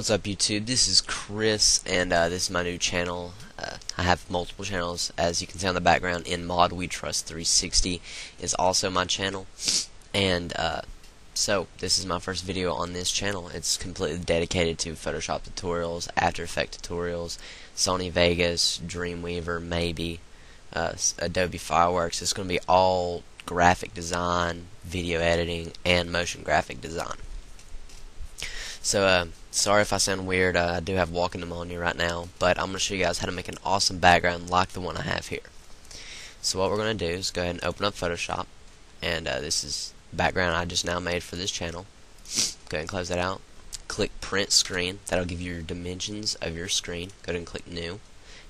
What's up YouTube? This is Chris and this is my new channel. I have multiple channels, as you can see on the background. In Mod We Trust 360 is also my channel, and so this is my first video on this channel. It's completely dedicated to Photoshop tutorials, After Effects tutorials, Sony Vegas, Dreamweaver, maybe Adobe Fireworks. It's going to be all graphic design, video editing, and motion graphic design. So, sorry if I sound weird. I do have walking pneumonia right now, but I'm going to show you guys how to make an awesome background like the one I have here. So what we're going to do is go ahead and open up Photoshop, and this is the background I just now made for this channel. Go ahead and close that out. Click Print Screen. That'll give you your dimensions of your screen. Go ahead and click New,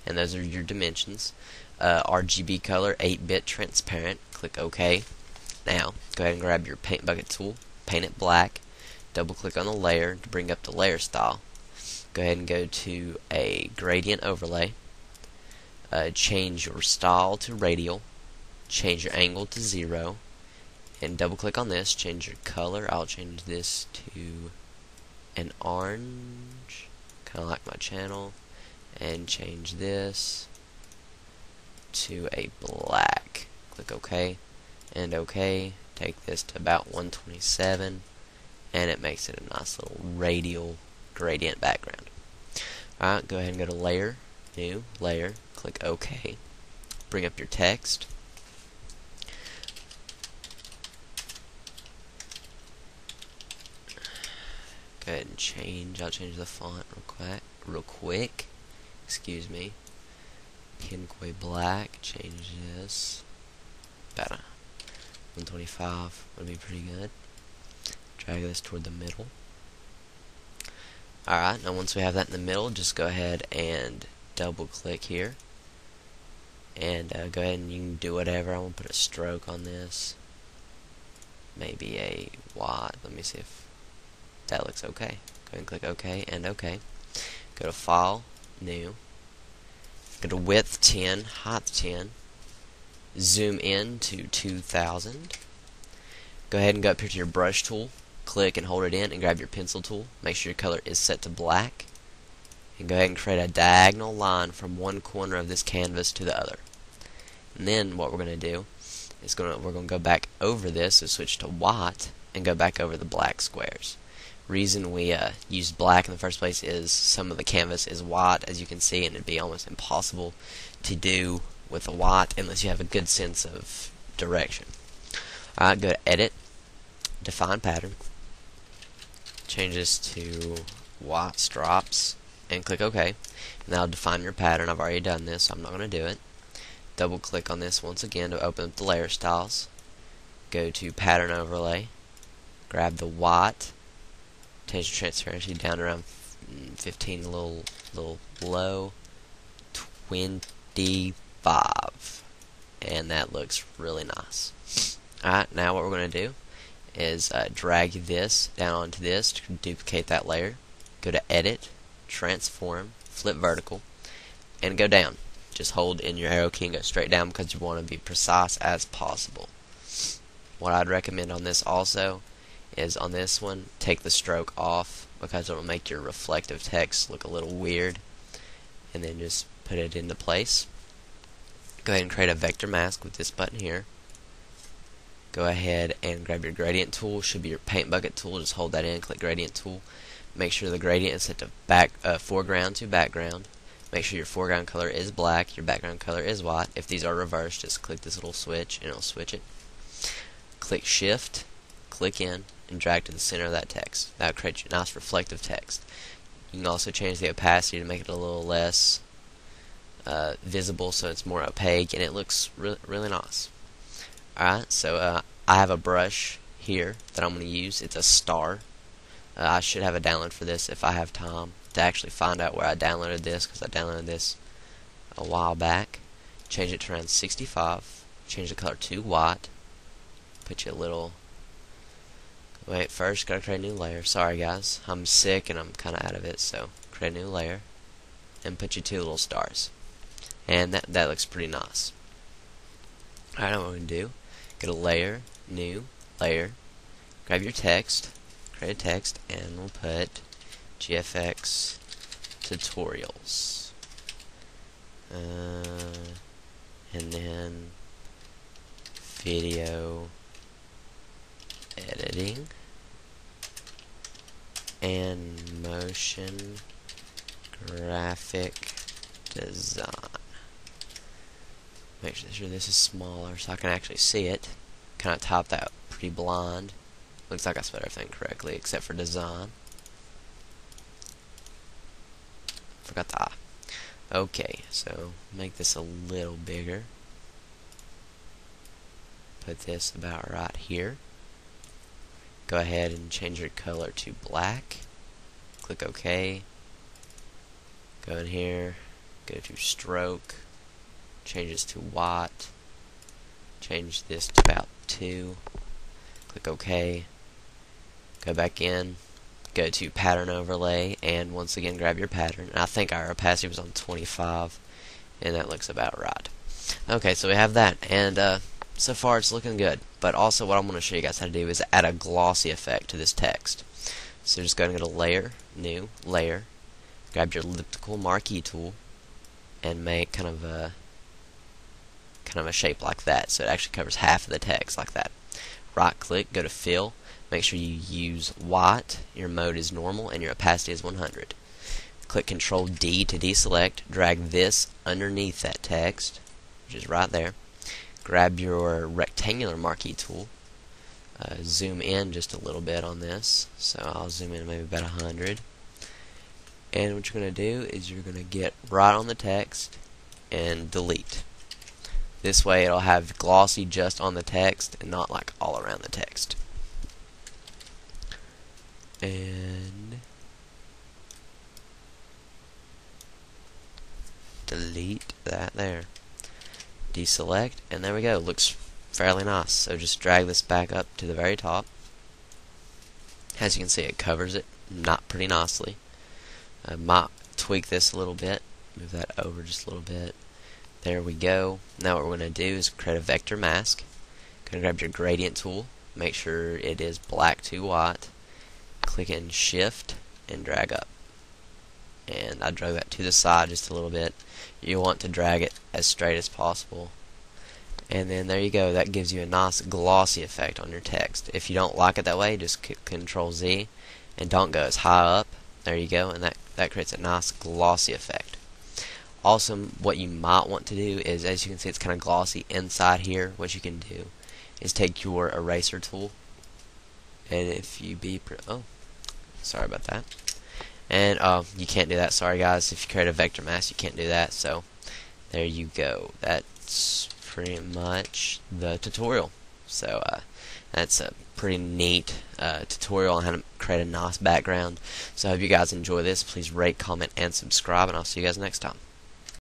and those are your dimensions. RGB color, 8-bit transparent. Click OK. Now, go ahead and grab your paint bucket tool, paint it black. Double click on the layer to bring up the layer style. Go ahead and go to a gradient overlay. Change your style to radial. Change your angle to 0. And double click on this. Change your color. I'll change this to an orange, kind of like my channel. And change this to a black. Click OK. And OK. Take this to about 127. And it makes it a nice little radial gradient background. Alright, go ahead and go to Layer, New, Layer, click OK. Bring up your text. Go ahead and change. I'll change the font real quick. Excuse me. Pinkway Black. Change this. About 125 would be pretty good. Drag this toward the middle. Alright, now once we have that in the middle, just go ahead and double click here. And go ahead and you can do whatever. I'm going to put a stroke on this. Maybe a white. Let me see if that looks okay. Go ahead and click OK and OK. Go to File, New. Go to Width 10, Height 10. Zoom in to 2000. Go ahead and go up here to your brush tool. Click and hold it in and grab your pencil tool. Make sure your color is set to black. And go ahead and create a diagonal line from one corner of this canvas to the other. And then what we're going to do is we're going to go back over this, so switch to white and go back over the black squares. Reason we used black in the first place is some of the canvas is white, as you can see, and it'd be almost impossible to do with a white unless you have a good sense of direction. Alright, go to Edit, Define Pattern. Change this to white stripes and click OK. And that'll define your pattern. I've already done this, so I'm not going to do it. Double click on this once again to open up the layer styles. Go to Pattern Overlay. Grab the white. Change the transparency down to around 15, a little low. 25. And that looks really nice. Alright, now what we're going to do is drag this down onto this to duplicate that layer. Go to Edit, Transform, Flip Vertical, and go down. Just hold in your arrow key and go straight down because you want to be precise as possible. What I'd recommend on this also is on this one, take the stroke off because it will make your reflective text look a little weird. And then just put it into place. Go ahead and create a vector mask with this button here. Go ahead and grab your gradient tool. Should be your paint bucket tool. Just hold that in, click gradient tool. Make sure the gradient is set to foreground to background. Make sure your foreground color is black, your background color is white. If these are reversed, just click this little switch and it'll switch it. Click Shift, click in, and drag to the center of that text. That'll create your nice reflective text. You can also change the opacity to make it a little less visible, so it's more opaque, and it looks really nice. Alright, so I have a brush here that I'm going to use. It's a star. I should have a download for this if I have time to actually find out where I downloaded this, because I downloaded this a while back. Change it to around 65. Change the color to white. Put you a little... Wait, first gotta create a new layer. Sorry guys, I'm sick and I'm kinda out of it, so create a new layer. And put you 2 little stars. And that looks pretty nice. Alright, now what we're going to do, go to Layer, New, Layer, grab your text, create a text, and we'll put GFX tutorials, and then video editing and motion graphic design. Make sure this is smaller so I can actually see it. Kind of type that pretty blind. Looks like I spelled everything correctly except for design. Forgot the I. Okay, so make this a little bigger. Put this about right here. Go ahead and change your color to black. Click OK. Go in here, go to stroke, change this to white, change this to about 2, click OK, go back in, go to pattern overlay, and once again grab your pattern. And I think our opacity was on 25, and that looks about right. Okay, so we have that, and so far it's looking good. But also what I'm going to show you guys how to do is add a glossy effect to this text. So just go and go to Layer, New, Layer, grab your elliptical marquee tool, and make kind of a shape like that, so it actually covers half of the text like that. Right click, go to Fill, make sure you use white, your mode is normal, and your opacity is 100. Click Control D to deselect, drag this underneath that text, which is right there. Grab your rectangular marquee tool, zoom in just a little bit on this, so I'll zoom in maybe about 100. And what you're going to do is you're going to get right on the text and delete. This way it'll have glossy just on the text and not like all around the text. And delete that there. Deselect, and there we go. Looks fairly nice. So just drag this back up to the very top. As you can see, it covers it not pretty nicely. I might tweak this a little bit, move that over just a little bit. There we go. Now what we're going to do is create a vector mask. Going to grab your gradient tool, make sure it is black to white, click in Shift and drag up. And I drag that to the side just a little bit. You want to drag it as straight as possible. And then there you go. That gives you a nice glossy effect on your text. If you don't like it that way, just Control Z and don't go as high up. There you go, and that creates a nice glossy effect. Also, what you might want to do is, as you can see, it's kind of glossy inside here. What you can do is take your eraser tool, and if you oh, sorry about that. And you can't do that. Sorry, guys. If you create a vector mask, you can't do that. So there you go. That's pretty much the tutorial. So that's a pretty neat tutorial on how to create a nice background. So I hope you guys enjoy this. Please rate, comment, and subscribe, and I'll see you guys next time.